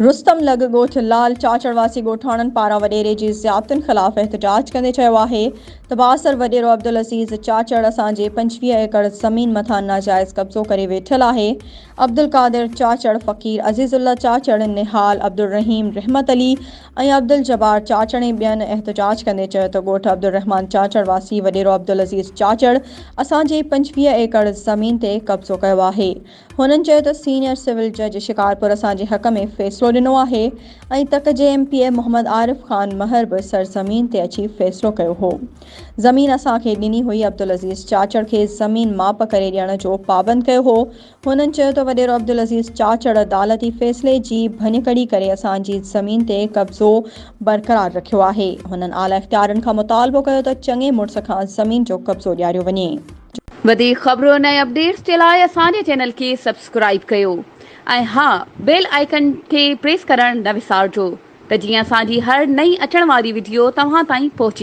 रुस्तम लग ॻोठ लाल चाचड़ वासी ॻोठाणनि पारां वॾेरे जी ज़ियादतुनि ख़िलाफ़ एहतजाज कंदे चयो आहे त बासर वॾेरो अब्दुल अज़ीज़ चाचड़ असांजे 25 एकड़ ज़मीन मथां नाजाइज़ कब्ज़ो करे वेठल आहे। अब्दुल कादिर चाचड़, फ़कीर अज़ीज़ुल्ला चाचड़, निहाल अब्दुल रहीम, रहमत अली ऐं अब्दुल जब्बार चाचड़ ऐं ॿियनि एहतजाज कंदे चयो त ॻोठ अब्दुल रहमान चाचड़ वासी वॾेरो अब्दुल अज़ीज़ चाचड़ असांजे 25 एकड़ ज़मीन ते कब्ज़ो कयो आहे। हुननि चयो त सीनियर सिविल जज शिकारपुर असांजे हक़ में फ़ैसिलो ॾिनो आहे ऐं तक जे MPA मोहम्मद आरिफ ख़ान महर बि सरज़मीन ते अची फ़ैसिलो कयो हो। ज़मीन असांखे ॾिनी हुई। अब्दुल अज़ीज़ चाचड़ खे ज़मीन माप करे ॾियण जो पाबंद कयो हो। हुननि चयो त वॾेरो अब्दुल अज़ीज़ चाचड़ अदालती फ़ैसिले जी भञकड़ी करे असांजी ज़मीन ते कब्ज़ो बरक़रार रखियो आहे। हुननि आला इख़्तियारनि खां मुतालबो कयो त चङे मुड़िस खां ज़मीन जो कब्ज़ो ॾियारियो वञे। वधीक ख़बरूं ऐं अपडेट्स जे लाइ असांजे चैनल खे सब्सक्राइब कयो ऐं हा, बेल आइकन खे प्रेस करणु न विसारिजो त जीअं असांजी हर नई अचण वारी वीडियो तव्हां ताईं पहुची